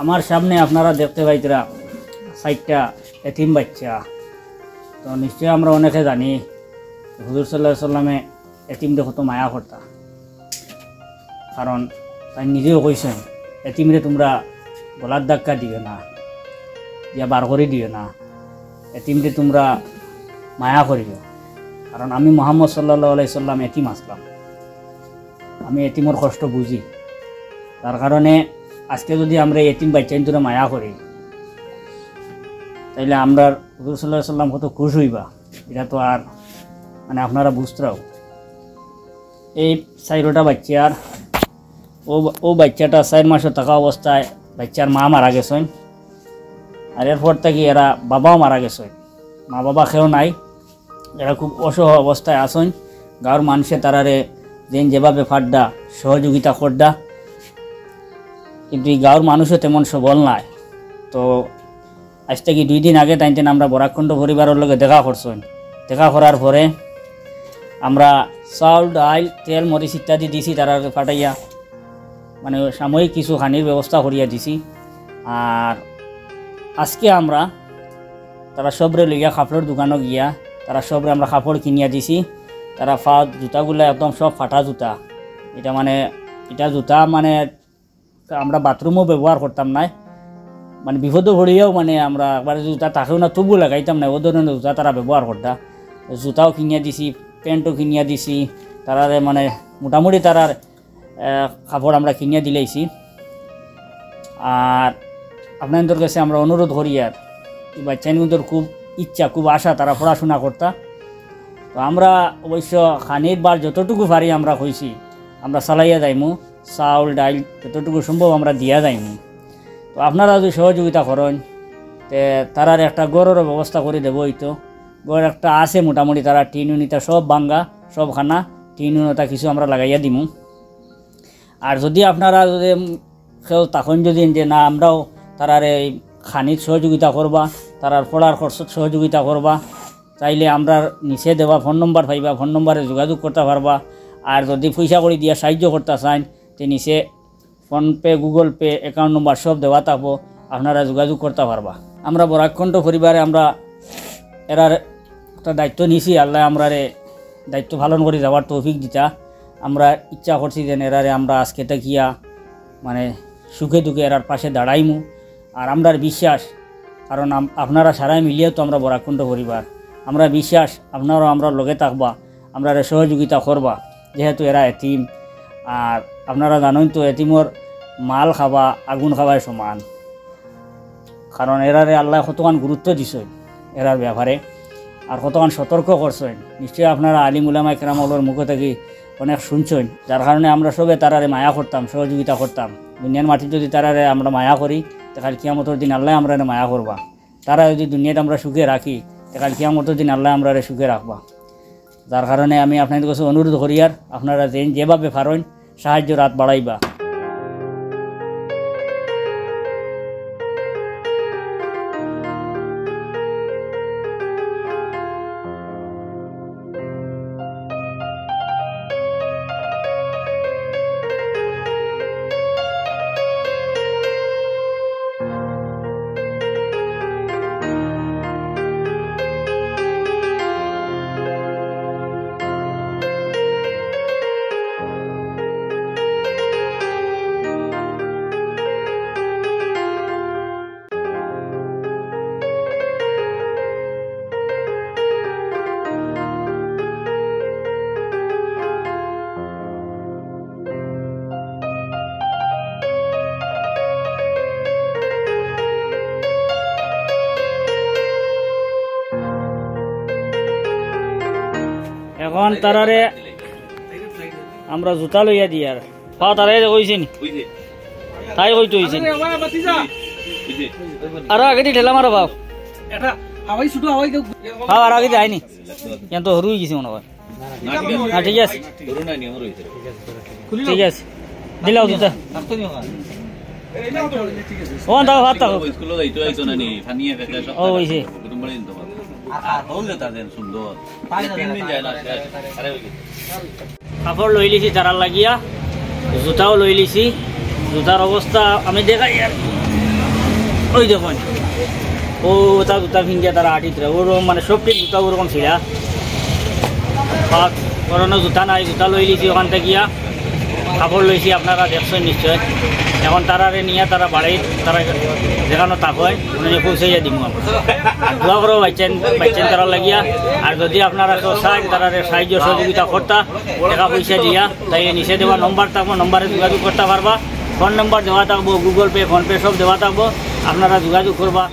আমার সামনে আপনারা দেখতে পাইতরা সাইটটা এতিম বাচ্চা। তো নিশ্চয়ই আমরা অনেকে জানি হুজুর সাল্লাল্লাহু আলাইহি সাল্লামে এতিমদের কত মায়া করতা, কারণ তাই নিজেও কইছেন এতিমরে তোমরা গলার ধাক্কা দিও না, ইয়া বার করে দিও না, এতিমরে তোমরা মায়া করিও। কারণ আমি মুহাম্মদ সাল্লাল্লাহু আলাইহি সাল্লাম এতিম আসলাম, আমি এতিমর কষ্ট বুঝি। তার কারণে আজকে যদি আমরা এতিম বাচ্চাইন্তরে মায়া করি তাইলে আমরা হুজুর সাল্লাল্লাহু আলাইহি সাল্লাম কত খুশ হইবা, এটা তো আর মানে আপনারা বুঝতেও। এই 4টা বাচ্চার ও বাচ্চাটা 4 মাসে থাকা অবস্থায় বাচ্চার মা মারা গেছেন, আর এরপর থেকে এরা বাবাও মারা গেছেন, মা বাবা কেউ নাই, এরা খুব অসহায় অবস্থায় আসেন। গাঁর মানুষে তারারে যেভাবে ফাড্ডা সহযোগিতা করডা, কিন্তু এই গাঁর মানুষও তেমন সবল নাই। তো আজ থেকে 2 দিন আগে তাইতেন আমরা বরাকণ্ড পরিবারের লগে দেখা করছেন। দেখা করার পরে আমরা চাউল ডাইল তেল মরিচ ইত্যাদি দিছি, তারা ফাটাইয়া মানে সাময়িক কিছু খানির ব্যবস্থা করিয়া দিছি। আর আজকে আমরা তারা সবরে লইয়া কাপড়ের দোকানে গিয়া তারা সবরে আমরা কাপড় কিনিয়া দিছি। তারা জুতাগুলো একদম সব ফাটা জুতা, এটা মানে এটা জুতা মানে আমরা বাথরুমও ব্যবহার করতাম না, মানে বিপদ পড়িয়াও মানে আমরা একবার জুতা থাকেও না তবু লাগাইতাম না, ও ধরনের জুতা তারা ব্যবহার করতা। জুতাও কিনিয়া দিছি, প্যান্টও কিনিয়া দিছি, তারারে মানে মোটামুটি তারার কাপড় আমরা কিনিয়া দিলেইছি। আর আপনাদের কাছে আমরা অনুরোধ করি, আর এই বাচ্চাদের খুব ইচ্ছা খুব আশা তারা পড়াশোনা করতা। তো আমরা অবশ্য খানির বার যতটুকু পারি আমরা কইছি আমরা চালাইয়া যাইমু, চাউল ডাইল যতটুকু সম্ভব আমরা দিয়া যাইমু। তো আপনারা যদি সহযোগিতা করেন তে তারার একটা গড়েরও ব্যবস্থা করে দেবো। হইতো গড় একটা আছে মোটামুটি, তারা টিন উনিতা সব ভাঙ্গা সব খানা টিন উনিতা কিছু আমরা লাগাইয়া দিমু। আর যদি আপনারা যদি কেউ তখন যদি যে না আমরাও তারার এই খানির সহযোগিতা করবা, তারার পড়ার খরচত সহযোগিতা করবা, চাইলে আমরা নিচে দেওয়া ফোন নম্বর পাইবা, ফোন নম্বরে যোগাযোগ করতে পারবা। আর যদি পয়সা করে দিয়া সাহায্য করতে চান তো নিচে PhonePe Google pay account number সব দেওয়া থাকবো, আপনারা যোগাযোগ করতে পারবা। আমরা বরাকণ্ঠ পরিবারে আমরা এরার একটা দায়িত্ব নিছি, আল্লাহ আমরারে দায়িত্ব পালন করে যাওয়ার তৌফিক দিতা। আমরা ইচ্ছা করছি যে এরারে আমরা আজকে থাকিয়া মানে সুখে দুঃখে এরার পাশে দাঁড়াইমু। আর আমরার বিশ্বাস, কারণ আপনারা সারাই মিলিয়েও তো আমরা বরাকণ্ঠ পরিবার, আমরা বিশ্বাস আপনারাও আমরা লগে থাকবা, আমরা সহযোগিতা করবা, যেহেতু এরা এতিম। আর আপনারা জানেন তো এতিমর মাল খাওয়া আগুন খাওয়ার সমান, কারণ এরারে আল্লাহ কতক্ষণ গুরুত্ব দিছে এরার ব্যাপারে, আর কতক্ষণ সতর্ক করছেন। নিশ্চয়ই আপনারা আলিম উলামা কেরামর মুখে থেকে অনেক শুনছেন, যার কারণে আমরা সবে তারারে মায়া করতাম, সহযোগিতা করতাম। দুনিয়ার মাটি যদি তারারে আমরা মায়া করি তাহলে কিয়ামতের দিন আল্লাহ আমরা মায়া করবা। তারা যদি দুনিয়াতে আমরা সুখে রাখি তাহলে কিয়ামতের দিন আল্লাহ আমরা সুখে রাখবা। যার কারণে আমি আপনাদের কাছে অনুরোধ করি, আর আপনারা যেভাবে পারেন সাহায্য রাত বাড়াইবা। এখন তারারে আমরা জুতা লইয়া দিই, আর পা তারাই কইছে নি তাই কইতে হইছে আর আগে দিয়ে ঠেলা মারো বাপ পাও আর আগে যায়নি কিন্তু হরুই গেছে মনে হয়। হ্যাঁ ঠিক আছে ঠিক আছে দিলাও জুতা ও দাও ভাত থাকো ও হইছে কাপড় লই লিছি তারার লাগিয়া, জুতাও লই লিছি। জুতার অবস্থা আমি দেখাই আর ওই দেখুন ও তা জুতা ফিঙ্গিয়া তারা আটিতে ওরকম মানে সব ঠিক জুতা ওরকম ছিঁড়া করোনা জুতা নাই জুতা লই লিছি ওখান থেকে গিয়া কাপড় লইছি আপনারা দেখছেন নিশ্চয় এখন তারারে নিয়ে তারা বাড়ি তারা যেখানে তাক হয় উনি পৌঁছাইয়া দিব আর দোয়া করো বাইচেন তারা লাগিয়া আর যদি আপনারা কেউ চান তারারে সাহায্য সহযোগিতা করতা টাকা পয়সা দিয়া তাই নিচে দেওয়া নম্বর থাকবো নম্বরে যোগাযোগ করতে পারবা ফোন নম্বর দেওয়া থাকবো গুগল পে ফোনপে সব দেওয়া থাকবো আপনারা যোগাযোগ করবা।